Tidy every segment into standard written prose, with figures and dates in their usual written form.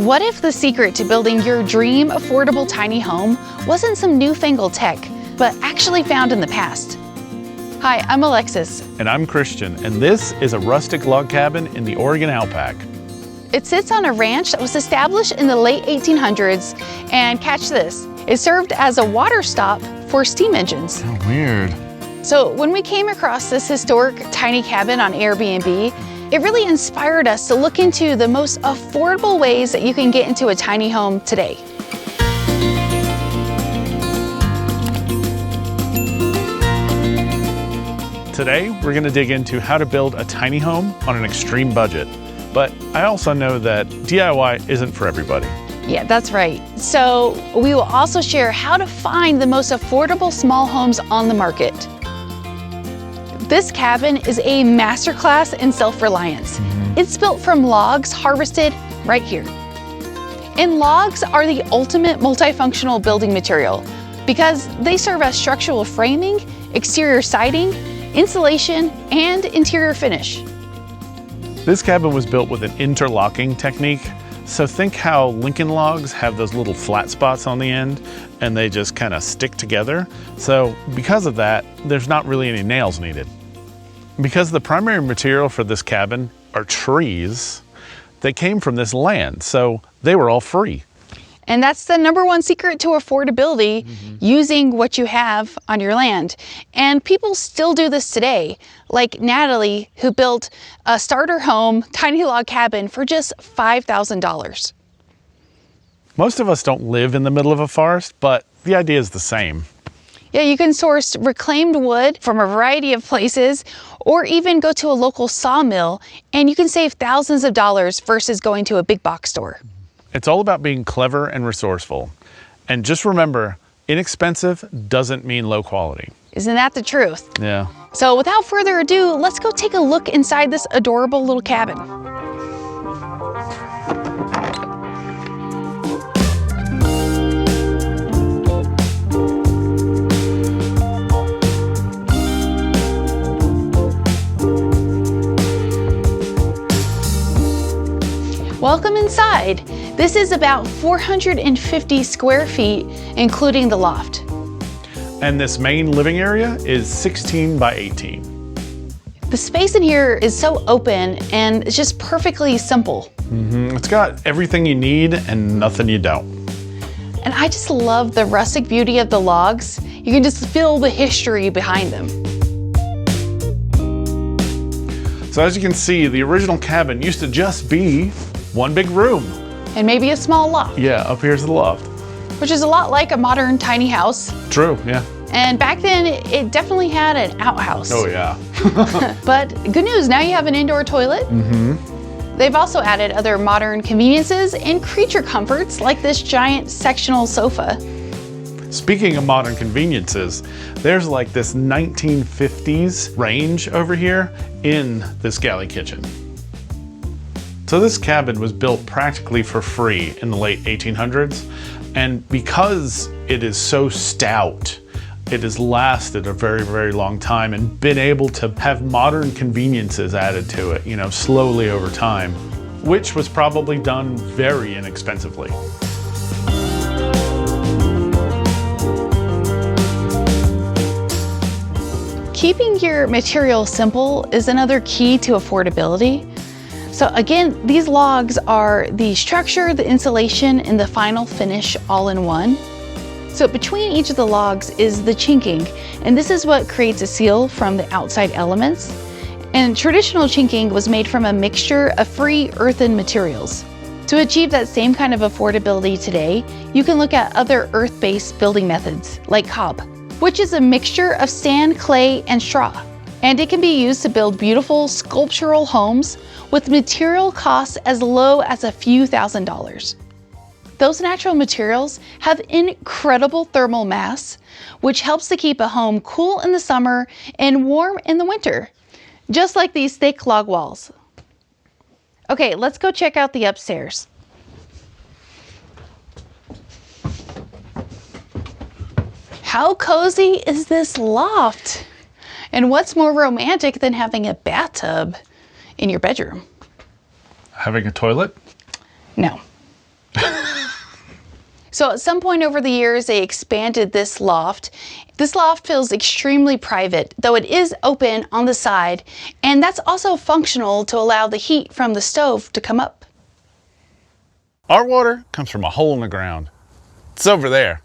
What if the secret to building your dream affordable tiny home wasn't some newfangled tech, but actually found in the past? Hi, I'm Alexis. And I'm Christian, and this is a rustic log cabin in the Oregon Outback. It sits on a ranch that was established in the late 1800s, and catch this, it served as a water stop for steam engines. Oh, weird. So when we came across this historic tiny cabin on Airbnb, it really inspired us to look into the most affordable ways that you can get into a tiny home today. Today, we're going to dig into how to build a tiny home on an extreme budget. But I also know that DIY isn't for everybody. Yeah, that's right. So we will also share how to find the most affordable small homes on the market. This cabin is a masterclass in self-reliance. It's built from logs harvested right here. And logs are the ultimate multifunctional building material because they serve as structural framing, exterior siding, insulation, and interior finish. This cabin was built with an interlocking technique. So think how Lincoln logs have those little flat spots on the end and they just kind of stick together. So because of that, there's not really any nails needed. Because the primary material for this cabin are trees, they came from this land, so they were all free. And that's the #1 secret to affordability, using what you have on your land. And people still do this today, like Natalie, who built a starter home tiny log cabin for just $5,000. Most of us don't live in the middle of a forest, but the idea is the same. Yeah, you can source reclaimed wood from a variety of places, or even go to a local sawmill, and you can save thousands of dollars versus going to a big box store. It's all about being clever and resourceful. And just remember, inexpensive doesn't mean low quality. Isn't that the truth? Yeah. So without further ado, let's go take a look inside this adorable little cabin. Welcome inside. This is about 450 square feet, including the loft. And this main living area is 16 by 18. The space in here is so open and it's just perfectly simple. It's got everything you need and nothing you don't. And I just love the rustic beauty of the logs. You can just feel the history behind them. So as you can see, the original cabin used to just be one big room. And maybe a small loft. Yeah, up here's the loft. Which is a lot like a modern tiny house. True, yeah. And back then, it definitely had an outhouse. Oh yeah. But good news, now you have an indoor toilet. They've also added other modern conveniences and creature comforts like this giant sectional sofa. Speaking of modern conveniences, there's like this 1950s range over here in this galley kitchen. So this cabin was built practically for free in the late 1800s, and because it is so stout, it has lasted a very, very long time and been able to have modern conveniences added to it, you know, slowly over time, which was probably done very inexpensively. Keeping your material simple is another key to affordability. So again, these logs are the structure, the insulation, and the final finish all in one. So between each of the logs is the chinking, and this is what creates a seal from the outside elements. And traditional chinking was made from a mixture of free earthen materials. To achieve that same kind of affordability today, you can look at other earth-based building methods like cob, which is a mixture of sand, clay, and straw. And it can be used to build beautiful sculptural homes with material costs as low as a few $1,000s. Those natural materials have incredible thermal mass, which helps to keep a home cool in the summer and warm in the winter, just like these thick log walls. Okay, let's go check out the upstairs. How cozy is this loft? And what's more romantic than having a bathtub in your bedroom? Having a toilet? No. So at some point over the years, they expanded this loft. This loft feels extremely private, though it is open on the side, and that's also functional to allow the heat from the stove to come up. Our water comes from a hole in the ground. It's over there.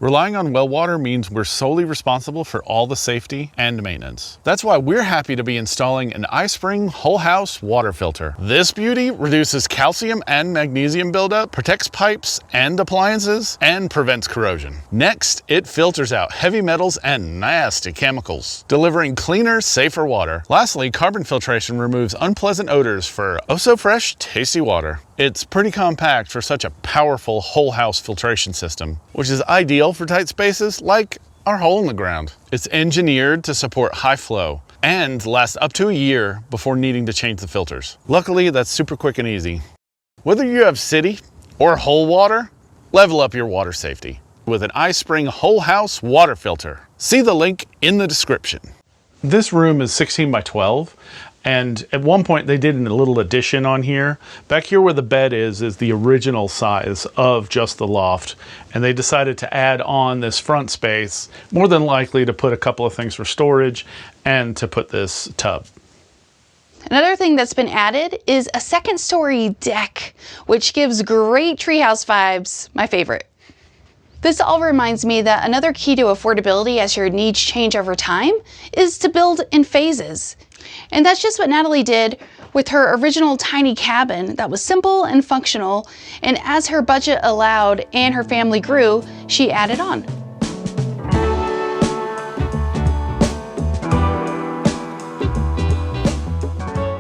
Relying on well water means we're solely responsible for all the safety and maintenance. That's why we're happy to be installing an iSpring whole house water filter. This beauty reduces calcium and magnesium buildup, protects pipes and appliances, and prevents corrosion. Next, it filters out heavy metals and nasty chemicals, delivering cleaner, safer water. Lastly, carbon filtration removes unpleasant odors for oh-so-fresh, tasty water. It's pretty compact for such a powerful whole house filtration system, which is ideal for tight spaces like our hole in the ground. It's engineered to support high flow and lasts up to a year before needing to change the filters. Luckily, that's super quick and easy. Whether you have city or whole water, level up your water safety with an iSpring whole house water filter. See the link in the description. This room is 16 by 12. And at one point they did a little addition on here. Back here where the bed is the original size of just the loft. And they decided to add on this front space, more than likely to put a couple of things for storage and to put this tub. Another thing that's been added is a second story deck, which gives great treehouse vibes, my favorite. This all reminds me that another key to affordability as your needs change over time is to build in phases. And that's just what Natalie did with her original tiny cabin that was simple and functional, and as her budget allowed and her family grew, she added on.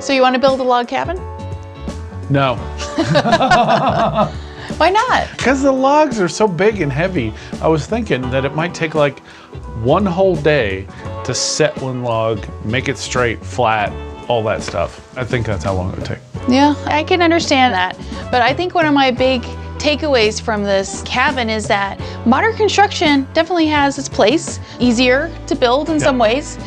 So you want to build a log cabin? No. Why not? Because the logs are so big and heavy. I was thinking that it might take like one whole day to set one log, make it straight, flat, all that stuff. I think that's how long it would take. Yeah, I can understand that. But I think one of my big takeaways from this cabin is that modern construction definitely has its place. Easier to build in some ways,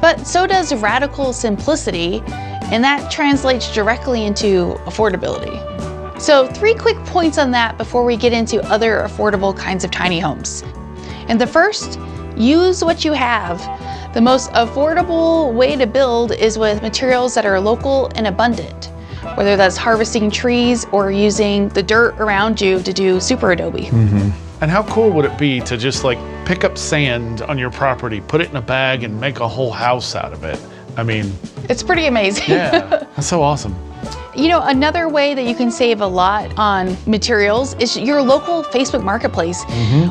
but so does radical simplicity, and that translates directly into affordability. So 3 quick points on that before we get into other affordable kinds of tiny homes. And the first, use what you have. The most affordable way to build is with materials that are local and abundant, whether that's harvesting trees or using the dirt around you to do super adobe. And how cool would it be to just like pick up sand on your property, put it in a bag and make a whole house out of it? I mean, it's pretty amazing. Yeah, that's so awesome. You know, another way that you can save a lot on materials is your local Facebook Marketplace.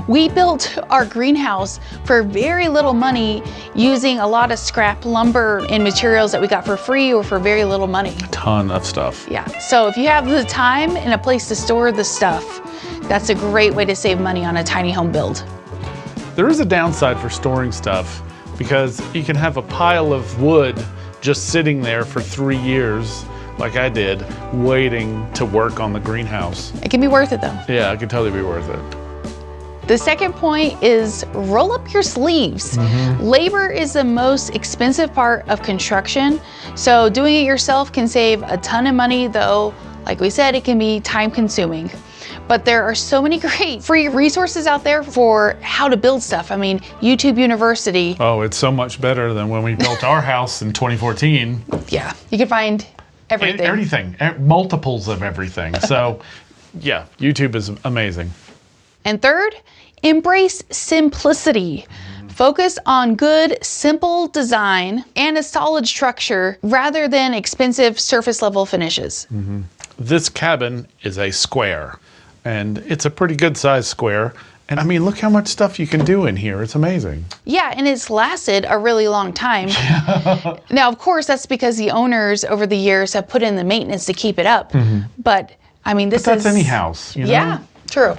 We built our greenhouse for very little money using a lot of scrap lumber and materials that we got for free or for very little money. A ton of stuff. Yeah, so if you have the time and a place to store the stuff, that's a great way to save money on a tiny home build. There is a downside for storing stuff because you can have a pile of wood just sitting there for 3 years, like I did, waiting to work on the greenhouse. It can be worth it though. Yeah, it could totally be worth it. The second point is roll up your sleeves. Labor is the most expensive part of construction, so doing it yourself can save a ton of money, though, like we said, it can be time consuming. But there are so many great free resources out there for how to build stuff. I mean, YouTube University. Oh, it's so much better than when we built our house in 2014. Yeah, you can find everything. Everything, multiples of everything. So yeah, YouTube is amazing. And third, embrace simplicity. Focus on good, simple design and a solid structure rather than expensive surface level finishes. This cabin is a square, and it's a pretty good sized square. And I mean, look how much stuff you can do in here. It's amazing. Yeah, and it's lasted a really long time. Now, of course, that's because the owners over the years have put in the maintenance to keep it up. But I mean, that's any house, you know? Yeah, true.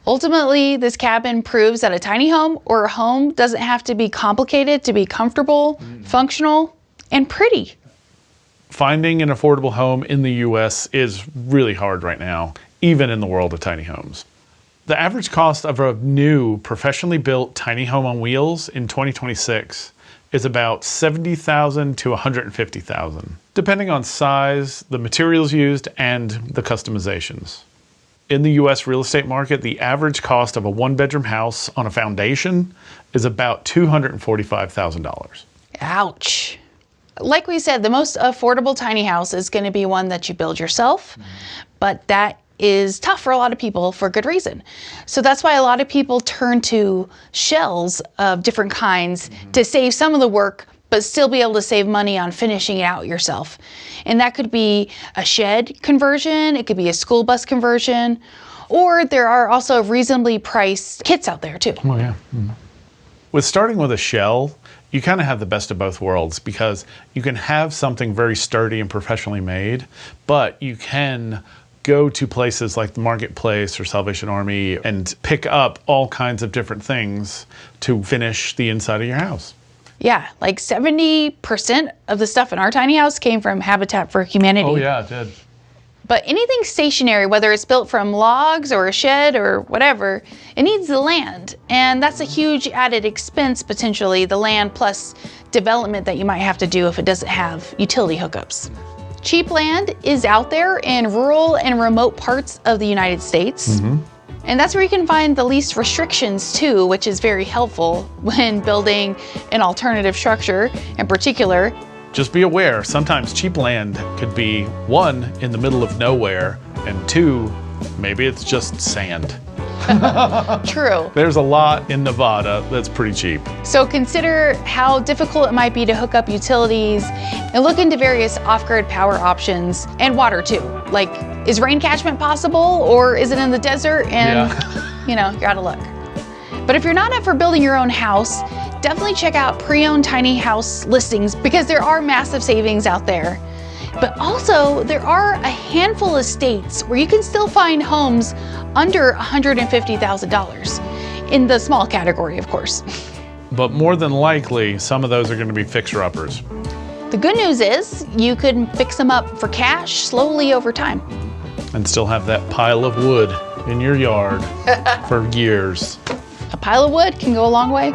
Ultimately, this cabin proves that a tiny home or a home doesn't have to be complicated to be comfortable, functional, and pretty. Finding an affordable home in the US is really hard right now, even in the world of tiny homes. The average cost of a new professionally built tiny home on wheels in 2026 is about $70,000 to $150,000, depending on size, the materials used, and the customizations. In the US real estate market, the average cost of a one-bedroom house on a foundation is about $245,000. Ouch. Like we said, the most affordable tiny house is going to be one that you build yourself, but that is tough for a lot of people for good reason. So that's why a lot of people turn to shells of different kinds to save some of the work, but still be able to save money on finishing it out yourself. And that could be a shed conversion, it could be a school bus conversion, or there are also reasonably priced kits out there too. Oh yeah. With starting with a shell, you kind of have the best of both worlds, because you can have something very sturdy and professionally made, but you can go to places like the Marketplace or Salvation Army and pick up all kinds of different things to finish the inside of your house. Yeah, like 70% of the stuff in our tiny house came from Habitat for Humanity. Oh yeah, it did. But anything stationary, whether it's built from logs or a shed or whatever, it needs the land. And that's a huge added expense, potentially, the land plus development that you might have to do if it doesn't have utility hookups. Cheap land is out there in rural and remote parts of the United States. And that's where you can find the least restrictions too, which is very helpful when building an alternative structure in particular. Just be aware, sometimes cheap land could be, one, in the middle of nowhere, and two, maybe it's just sand. True. There's a lot in Nevada that's pretty cheap. So consider how difficult it might be to hook up utilities and look into various off-grid power options and water too. Like, is rain catchment possible, or is it in the desert? And you know, you gotta look. But if you're not up for building your own house, definitely check out pre-owned tiny house listings, because there are massive savings out there. But also, there are a handful of states where you can still find homes under $150,000, in the small category, of course. But more than likely, some of those are going to be fixer-uppers. The good news is you can fix them up for cash slowly over time. And still have that pile of wood in your yard for years. A pile of wood can go a long way.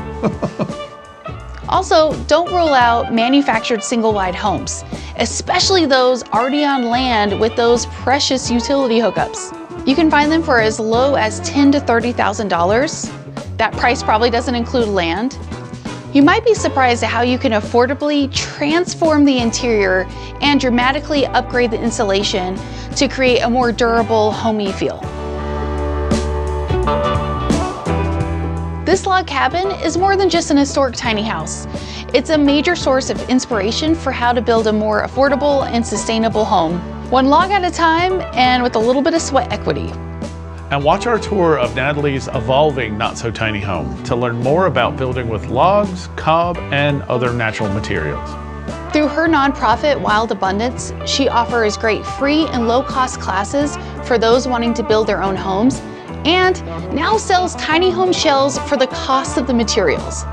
Also, don't rule out manufactured single-wide homes, especially those already on land with those precious utility hookups. You can find them for as low as $10,000 to $30,000. That price probably doesn't include land. You might be surprised at how you can affordably transform the interior and dramatically upgrade the insulation to create a more durable, homey feel. This log cabin is more than just an historic tiny house. It's a major source of inspiration for how to build a more affordable and sustainable home, one log at a time and with a little bit of sweat equity. And watch our tour of Natalie's evolving not-so-tiny home to learn more about building with logs, cob, and other natural materials. Through her nonprofit, Wild Abundance, she offers great free and low-cost classes for those wanting to build their own homes, and now sells tiny home shells for the cost of the materials.